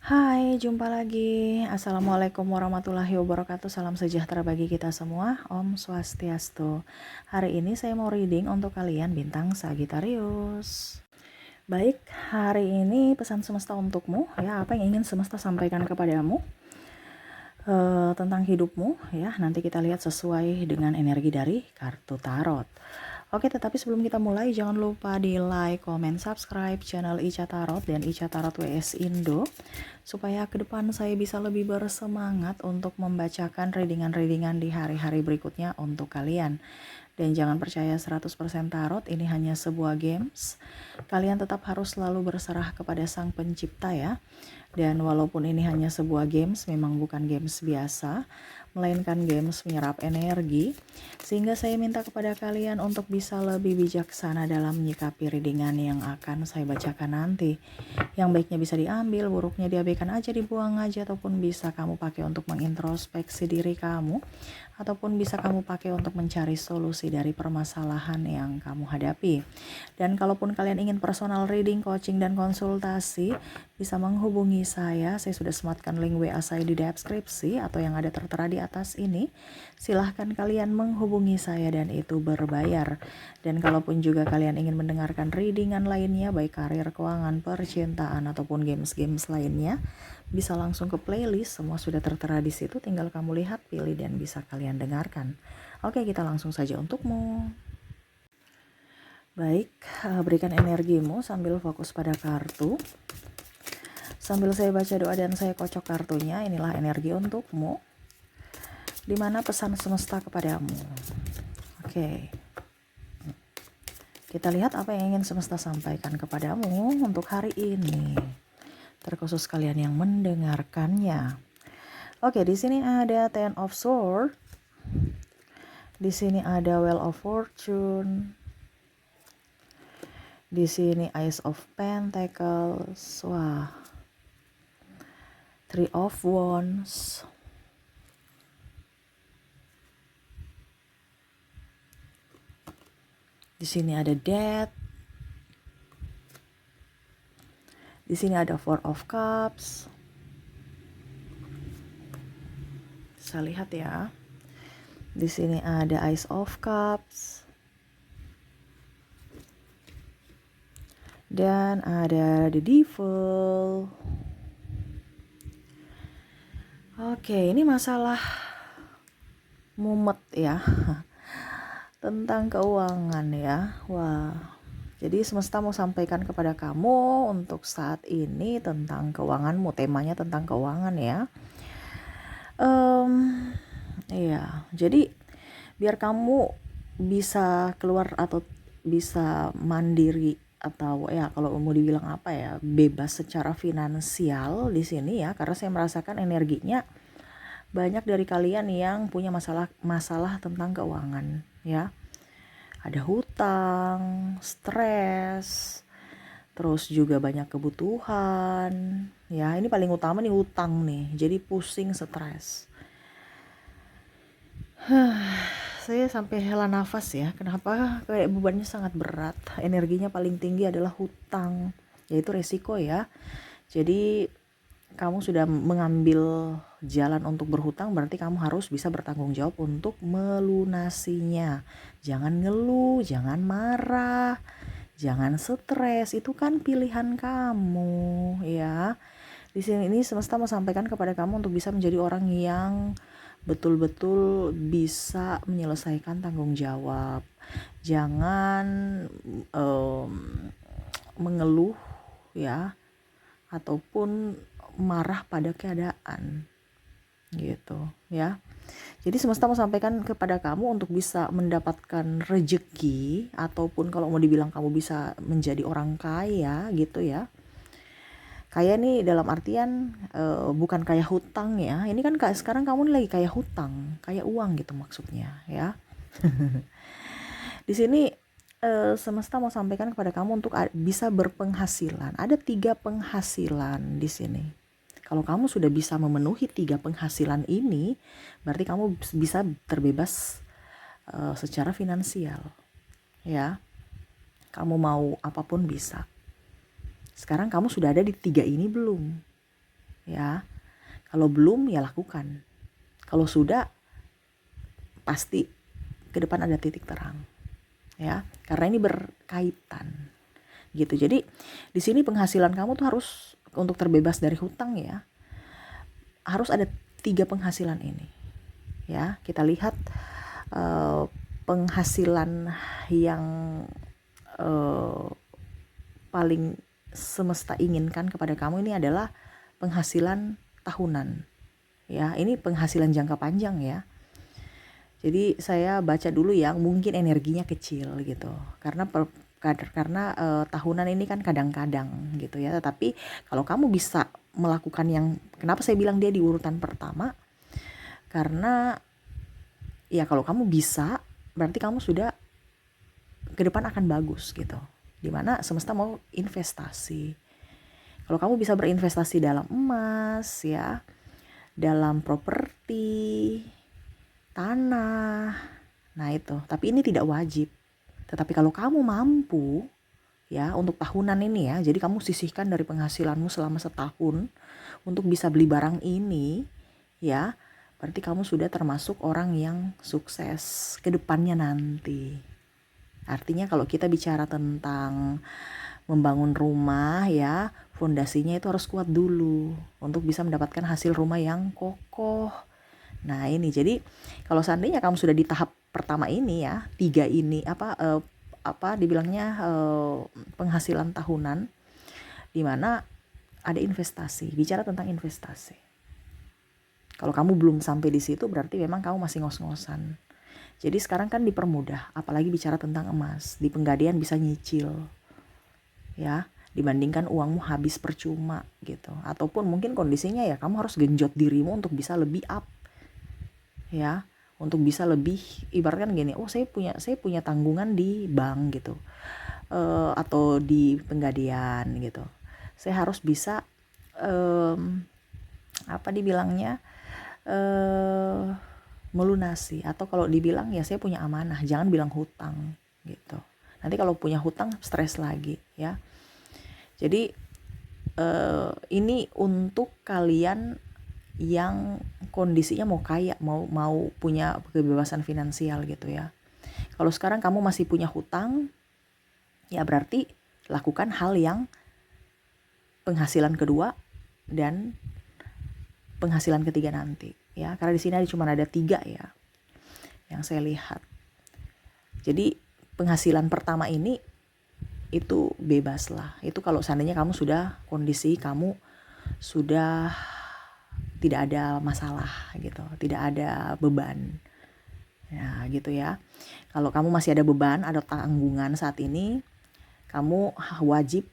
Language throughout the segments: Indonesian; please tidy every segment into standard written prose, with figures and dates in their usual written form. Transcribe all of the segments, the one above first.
Hai, jumpa lagi. Assalamualaikum warahmatullahi wabarakatuh. Salam sejahtera bagi kita semua. Om Swastiastu. Hari ini saya mau reading untuk kalian bintang Sagittarius. Baik, hari ini pesan semesta untukmu ya. Apa yang ingin semesta sampaikan kepadamu tentang hidupmu ya. Nanti kita lihat sesuai dengan energi dari kartu tarot. Oke, tetapi sebelum kita mulai, jangan lupa di like, comment, subscribe channel Ica Tarot dan Ica Tarot WS Indo, supaya ke depan saya bisa lebih bersemangat untuk membacakan readingan-readingan di hari-hari berikutnya untuk kalian. Dan jangan percaya 100% tarot, ini hanya sebuah games. Kalian tetap harus selalu berserah kepada Sang Pencipta ya. Dan walaupun ini hanya sebuah games, memang bukan games biasa, melainkan games menyerap energi, sehingga saya minta kepada kalian untuk bisa lebih bijaksana dalam menyikapi readingan yang akan saya bacakan nanti. Yang baiknya bisa diambil, buruknya diabaikan aja, dibuang aja, ataupun bisa kamu pakai untuk mengintrospeksi diri kamu, ataupun bisa kamu pakai untuk mencari solusi dari permasalahan yang kamu hadapi. Dan kalaupun kalian ingin personal reading, coaching, dan konsultasi, bisa menghubungi saya sudah sematkan link WA saya di deskripsi atau yang ada tertera di atas ini. Silahkan kalian menghubungi saya dan itu berbayar. Dan kalaupun juga kalian ingin mendengarkan readingan lainnya, baik karir, keuangan, percintaan, ataupun games-games lainnya, bisa langsung ke playlist, semua sudah tertera di situ, tinggal kamu lihat, pilih, dan bisa kalian dengarkan. Oke, kita langsung saja untukmu. Baik, berikan energimu sambil fokus pada kartu. Sambil saya baca doa dan saya kocok kartunya, inilah energi untukmu. Dimana pesan semesta kepadamu. Oke. Kita lihat apa yang ingin semesta sampaikan kepadamu untuk hari ini. Terkhusus kalian yang mendengarkannya. Oke, di sini ada Ten of Swords. Di sini ada Wheel of Fortune. Di sini Ace of Pentacles. Wah. Three of Wands. Di sini ada Death. Di sini ada Four of Cups. Saya lihat ya. Di sini ada Ace of Cups. Dan ada The Devil. Oke, ini masalah mumet ya. Tentang keuangan ya. Wah. Jadi semesta mau sampaikan kepada kamu untuk saat ini tentang keuanganmu. Temanya tentang keuangan ya. Iya, jadi biar kamu bisa keluar atau bisa mandiri atau ya kalau mau dibilang apa ya, bebas secara finansial di sini ya, karena saya merasakan energinya banyak dari kalian yang punya masalah tentang keuangan ya. Ada hutang, stres, terus juga banyak kebutuhan ya. Ini paling utama nih, hutang nih, jadi pusing, stres. Saya sampai hela nafas ya. Kenapa? Kayak bebannya sangat berat. Energinya paling tinggi adalah hutang, yaitu resiko ya. Jadi kamu sudah mengambil jalan untuk berhutang, berarti kamu harus bisa bertanggung jawab untuk melunasinya. Jangan ngeluh, jangan marah, jangan stres. Itu kan pilihan kamu ya. Di sini ini semesta mau sampaikan kepada kamu untuk bisa menjadi orang yang betul-betul bisa menyelesaikan tanggung jawab. Jangan mengeluh ya, ataupun marah pada keadaan gitu ya. Jadi semesta mau sampaikan kepada kamu untuk bisa mendapatkan rezeki, ataupun kalau mau dibilang kamu bisa menjadi orang kaya gitu ya. Kaya nih dalam artian bukan kayak hutang ya. Ini kan sekarang kamu lagi kayak hutang, kayak uang gitu maksudnya ya. Di sini semesta mau sampaikan kepada kamu untuk bisa berpenghasilan. Ada 3 penghasilan di sini. Kalau kamu sudah bisa memenuhi 3 penghasilan ini, berarti kamu bisa terbebas secara finansial ya. Kamu mau apapun bisa. Sekarang kamu sudah ada di 3 ini belum? ya. Kalau belum ya lakukan. Kalau sudah pasti ke depan ada titik terang, ya. Karena ini berkaitan gitu. Jadi di sini penghasilan kamu tuh harus, untuk terbebas dari hutang ya, harus ada 3 penghasilan ini, ya. Kita lihat penghasilan yang paling semesta inginkan kepada kamu ini adalah penghasilan tahunan, ya. Ini penghasilan jangka panjang ya. Jadi saya baca dulu yang mungkin energinya kecil gitu, karena tahunan ini kan kadang-kadang gitu ya. Tetapi kalau kamu bisa melakukan yang, kenapa saya bilang dia di urutan pertama, karena ya kalau kamu bisa berarti kamu sudah ke depan akan bagus gitu, dimana semesta mau investasi. Kalau kamu bisa berinvestasi dalam emas ya, dalam properti, tanah, nah itu. Tapi ini tidak wajib. Tetapi kalau kamu mampu ya untuk tahunan ini ya, jadi kamu sisihkan dari penghasilanmu selama setahun untuk bisa beli barang ini ya, berarti kamu sudah termasuk orang yang sukses ke depannya nanti. Artinya kalau kita bicara tentang membangun rumah ya, fondasinya itu harus kuat dulu untuk bisa mendapatkan hasil rumah yang kokoh. Nah ini, jadi kalau seandainya kamu sudah di tahap pertama ini ya, 3 ini dibilangnya penghasilan tahunan, di mana ada investasi, bicara tentang investasi. Kalau kamu belum sampai di situ berarti memang kamu masih ngos-ngosan. Jadi sekarang kan dipermudah, apalagi bicara tentang emas, di Penggadian bisa nyicil, ya, dibandingkan uangmu habis percuma gitu. Ataupun mungkin kondisinya ya kamu harus genjot dirimu untuk bisa lebih up, ya, untuk bisa lebih, ibaratkan gini, saya punya tanggungan di bank gitu, atau di Penggadian gitu. Saya harus bisa melunasi, atau kalau dibilang ya saya punya amanah, jangan bilang hutang gitu. Nanti kalau punya hutang stres lagi ya. Jadi ini untuk kalian yang kondisinya mau kaya, mau punya kebebasan finansial gitu ya. Kalau sekarang kamu masih punya hutang, ya berarti lakukan hal yang penghasilan kedua dan penghasilan ketiga nanti ya, karena di sini cuma ada 3 ya yang saya lihat. Jadi penghasilan pertama ini itu bebas lah, itu kalau seandainya kamu sudah kondisi kamu sudah tidak ada masalah gitu, tidak ada beban ya gitu ya. Kalau kamu masih ada beban, ada tanggungan saat ini, kamu wajib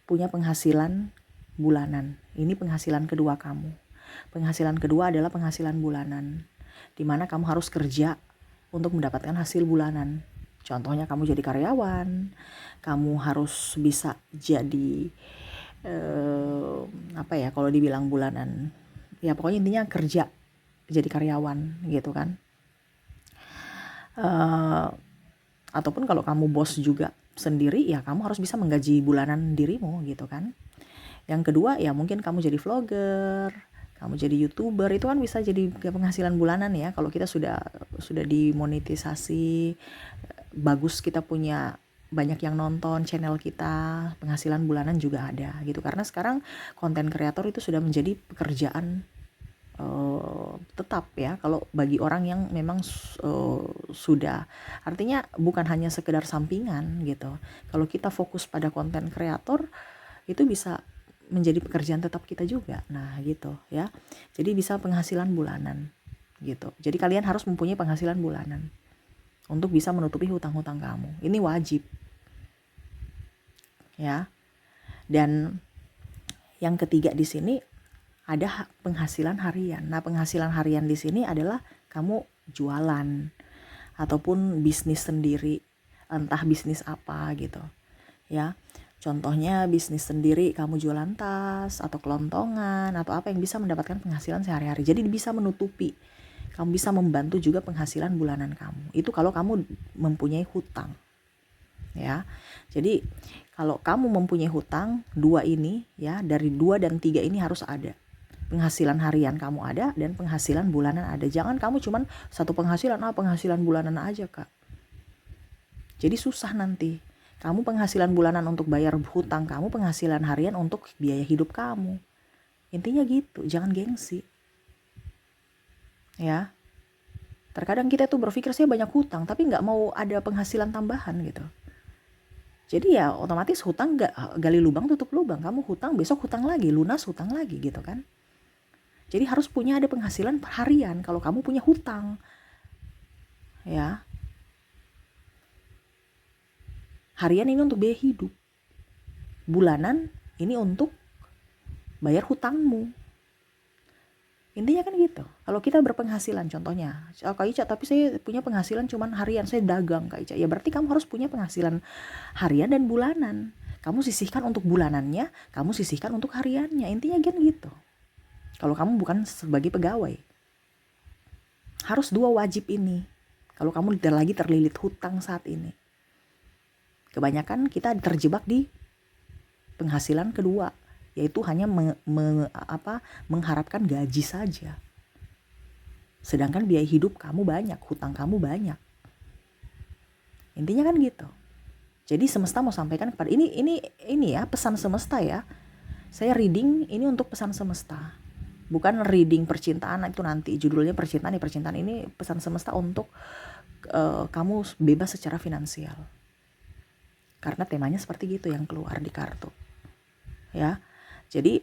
punya penghasilan bulanan. Ini penghasilan kedua kamu. Penghasilan kedua adalah penghasilan bulanan, di mana kamu harus kerja untuk mendapatkan hasil bulanan. Contohnya kamu jadi karyawan, kamu harus bisa jadi kalau dibilang bulanan, ya pokoknya intinya kerja jadi karyawan gitu kan. Ataupun kalau kamu bos juga sendiri, ya kamu harus bisa menggaji bulanan dirimu gitu kan. Yang kedua ya mungkin kamu jadi vlogger, kamu jadi YouTuber, itu kan bisa jadi penghasilan bulanan ya. Kalau kita sudah dimonetisasi, bagus, kita punya banyak yang nonton channel kita, penghasilan bulanan juga ada gitu. Karena sekarang konten kreator itu sudah menjadi pekerjaan tetap ya, kalau bagi orang yang memang sudah, artinya bukan hanya sekedar sampingan gitu. Kalau kita fokus pada konten kreator, itu bisa menjadi pekerjaan tetap kita juga. Nah gitu ya, jadi bisa penghasilan bulanan gitu. Jadi kalian harus mempunyai penghasilan bulanan untuk bisa menutupi hutang-hutang kamu. Ini wajib ya. Dan yang ketiga di sini ada penghasilan harian. Nah penghasilan harian di sini adalah kamu jualan ataupun bisnis sendiri, entah bisnis apa gitu ya. Contohnya bisnis sendiri, kamu jualan tas atau kelontongan atau apa yang bisa mendapatkan penghasilan sehari-hari. Jadi bisa menutupi, kamu bisa membantu juga penghasilan bulanan kamu. Itu kalau kamu mempunyai hutang ya. Jadi kalau kamu mempunyai hutang, 2 ini ya, dari 2 dan 3 ini harus ada penghasilan harian kamu ada dan penghasilan bulanan ada. Jangan kamu cuman satu penghasilan, penghasilan bulanan aja Kak. Jadi susah nanti. Kamu penghasilan bulanan untuk bayar hutang kamu, penghasilan harian untuk biaya hidup kamu. Intinya gitu, jangan gengsi. Ya. Terkadang kita tuh berpikir saya banyak hutang, tapi nggak mau ada penghasilan tambahan gitu. Jadi ya otomatis hutang gali lubang tutup lubang. Kamu hutang, besok hutang lagi, lunas hutang lagi gitu kan. Jadi harus punya ada penghasilan harian kalau kamu punya hutang. Ya. Harian ini untuk biaya hidup. Bulanan ini untuk bayar hutangmu. Intinya kan gitu. Kalau kita berpenghasilan contohnya, Kak Ica tapi saya punya penghasilan cuman harian, saya dagang Kak Ica. Ya berarti kamu harus punya penghasilan harian dan bulanan. Kamu sisihkan untuk bulanannya, kamu sisihkan untuk hariannya. Intinya kan gitu. Kalau kamu bukan sebagai pegawai. Harus dua wajib ini. Kalau kamu lagi terlilit hutang saat ini. Kebanyakan kita terjebak di penghasilan kedua, yaitu hanya mengharapkan gaji saja. Sedangkan biaya hidup kamu banyak, hutang kamu banyak. Intinya kan gitu. Jadi semesta mau sampaikan kepada ini ya, pesan semesta ya. Saya reading ini untuk pesan semesta. Bukan reading percintaan, itu nanti judulnya percintaan. Percintaan ini pesan semesta untuk kamu bebas secara finansial. Karena temanya seperti gitu yang keluar di kartu. Ya. Jadi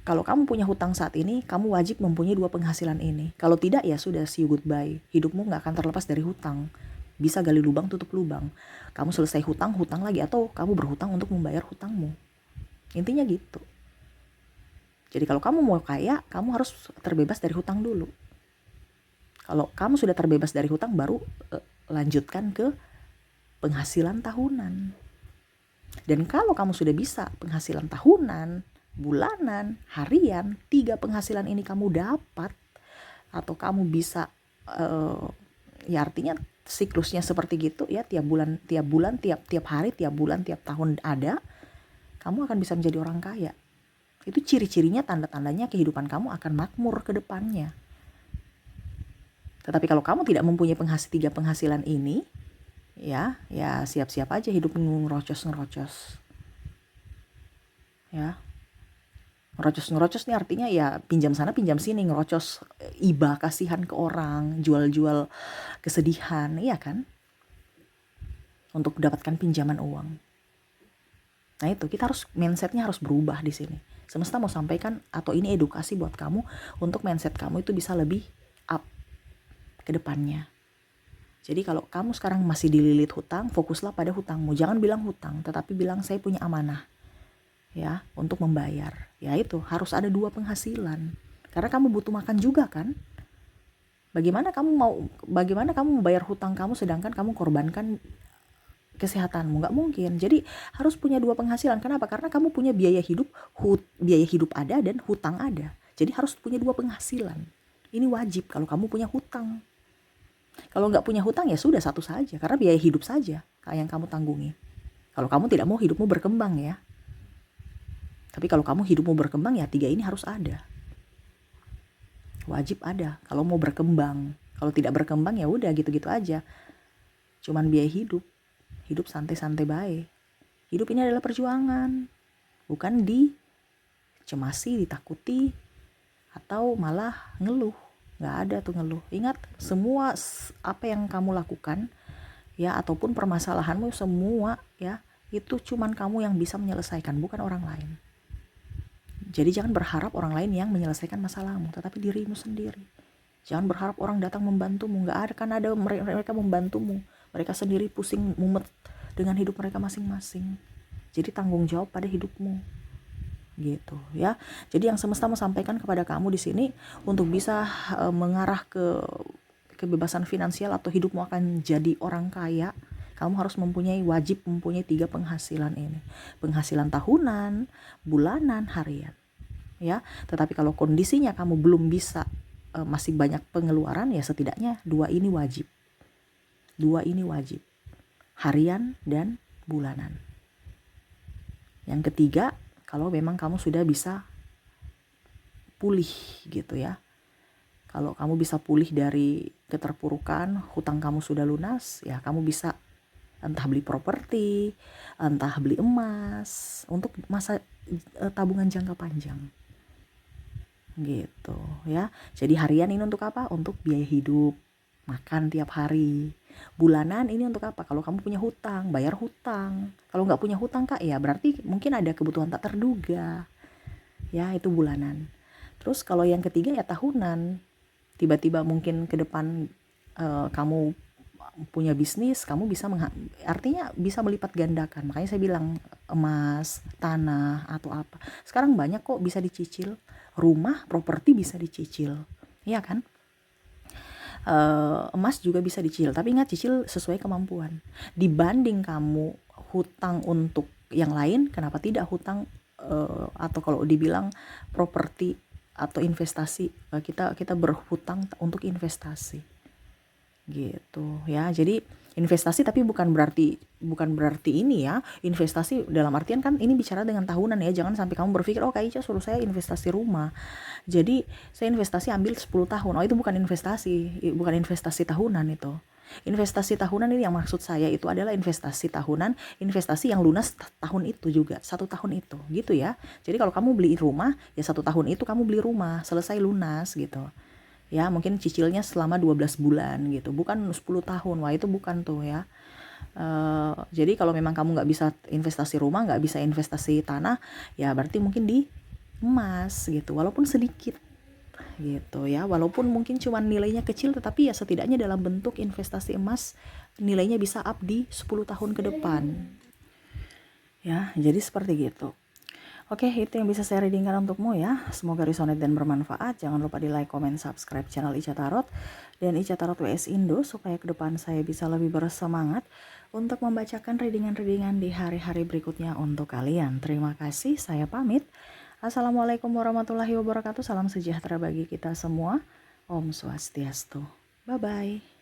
kalau kamu punya hutang saat ini, kamu wajib mempunyai dua penghasilan ini. Kalau tidak ya sudah, see you goodbye. Hidupmu gak akan terlepas dari hutang. Bisa gali lubang tutup lubang. Kamu selesai hutang lagi, atau kamu berhutang untuk membayar hutangmu. Intinya gitu. Jadi kalau kamu mau kaya, kamu harus terbebas dari hutang dulu. Kalau kamu sudah terbebas dari hutang, baru lanjutkan ke penghasilan tahunan. Dan kalau kamu sudah bisa penghasilan tahunan, bulanan, harian, 3 penghasilan ini kamu dapat, atau kamu bisa ya artinya siklusnya seperti gitu ya, tiap bulan, tiap hari, tiap bulan, tiap tahun ada, kamu akan bisa menjadi orang kaya. Itu ciri-cirinya, tanda-tandanya kehidupan kamu akan makmur ke depannya. Tetapi kalau kamu tidak mempunyai 3 penghasilan ini, ya siap-siap aja hidupmu ngerocos. Ya. Ngerocos nih artinya ya pinjam sana pinjam sini, ngerocos iba kasihan ke orang, jual-jual kesedihan, iya kan? Untuk mendapatkan pinjaman uang. Nah itu, kita harus, mindsetnya harus berubah di sini. Semesta mau sampaikan, atau ini edukasi buat kamu, untuk mindset kamu itu bisa lebih up ke depannya. Jadi kalau kamu sekarang masih dililit hutang, fokuslah pada hutangmu. Jangan bilang hutang, tetapi bilang saya punya amanah. Ya, untuk membayar. Ya itu, harus ada 2 penghasilan. Karena kamu butuh makan juga kan? Bagaimana kamu membayar hutang kamu sedangkan kamu korbankan kesehatanmu? Nggak mungkin. Jadi harus punya 2 penghasilan. Kenapa? Karena kamu punya biaya hidup ada dan hutang ada. Jadi harus punya 2 penghasilan. Ini wajib kalau kamu punya hutang. Kalau nggak punya hutang ya sudah, satu saja, karena biaya hidup saja yang kamu tanggungi. Kalau kamu tidak mau hidupmu berkembang ya. Tapi kalau kamu hidupmu berkembang ya 3 ini harus ada. Wajib ada kalau mau berkembang. Kalau tidak berkembang ya udah gitu-gitu aja. Cuman biaya hidup. Hidup santai-santai baik. Hidup ini adalah perjuangan. Bukan dicemasi, ditakuti, atau malah ngeluh. Nggak ada tuh ngeluh. Ingat, semua apa yang kamu lakukan ya, ataupun permasalahanmu semua ya, itu cuman kamu yang bisa menyelesaikan, bukan orang lain. Jadi jangan berharap orang lain yang menyelesaikan masalahmu, tetapi dirimu sendiri. Jangan berharap orang datang membantumu. Nggak akan ada mereka membantumu. Mereka sendiri pusing mumet dengan hidup mereka masing-masing. Jadi tanggung jawab pada hidupmu. Gitu ya. Jadi yang semesta mau sampaikan kepada kamu di sini, untuk bisa mengarah ke kebebasan finansial atau hidupmu akan jadi orang kaya, kamu harus wajib mempunyai 3 penghasilan ini. Penghasilan tahunan, bulanan, harian. Ya, tetapi kalau kondisinya kamu belum bisa, masih banyak pengeluaran, ya setidaknya 2 ini wajib. 2 ini wajib. Harian dan bulanan. Yang ketiga, kalau memang kamu sudah bisa pulih gitu ya. Kalau kamu bisa pulih dari keterpurukan, hutang kamu sudah lunas, ya kamu bisa entah beli properti, entah beli emas untuk masa tabungan jangka panjang. Gitu ya. Jadi harian ini untuk apa? Untuk biaya hidup, makan tiap hari. Bulanan ini untuk apa? Kalau kamu punya hutang, bayar hutang. Kalau nggak punya hutang Kak, ya berarti mungkin ada kebutuhan tak terduga. Ya, itu bulanan. Terus kalau yang ketiga ya tahunan. Tiba-tiba mungkin ke depan kamu punya bisnis, kamu bisa artinya bisa melipat gandakan. Makanya saya bilang emas, tanah atau apa. Sekarang banyak kok bisa dicicil. Rumah, properti bisa dicicil. Iya kan? Emas juga bisa dicicil, tapi ingat cicil sesuai kemampuan. Dibanding kamu hutang untuk yang lain, kenapa tidak hutang atau kalau dibilang properti atau investasi, kita berhutang untuk investasi gitu ya. Jadi investasi tapi bukan berarti ini ya, investasi dalam artian kan ini bicara dengan tahunan ya. Jangan sampai kamu berpikir oh Kak Ica suruh saya investasi rumah, jadi saya investasi ambil 10 tahun. Oh itu bukan investasi tahunan itu. Investasi tahunan ini yang maksud saya itu adalah investasi tahunan, investasi yang lunas tahun itu juga, 1 tahun itu gitu ya. Jadi kalau kamu beli rumah ya 1 tahun itu kamu beli rumah selesai lunas gitu ya. Mungkin cicilnya selama 12 bulan gitu, bukan 10 tahun. Wah itu bukan tuh ya. Jadi kalau memang kamu nggak bisa investasi rumah, nggak bisa investasi tanah, ya berarti mungkin di emas gitu, walaupun sedikit gitu ya, walaupun mungkin cuman nilainya kecil, tetapi ya setidaknya dalam bentuk investasi emas nilainya bisa up di 10 tahun ke depan ya. Jadi seperti gitu. Oke, itu yang bisa saya readingkan untukmu ya. Semoga resonate dan bermanfaat. Jangan lupa di like, comment, subscribe channel Ica Tarot dan Ica Tarot WS Indo supaya ke depan saya bisa lebih bersemangat untuk membacakan readingan-readingan di hari-hari berikutnya untuk kalian. Terima kasih, saya pamit. Assalamualaikum warahmatullahi wabarakatuh. Salam sejahtera bagi kita semua. Om Swastiastu. Bye-bye.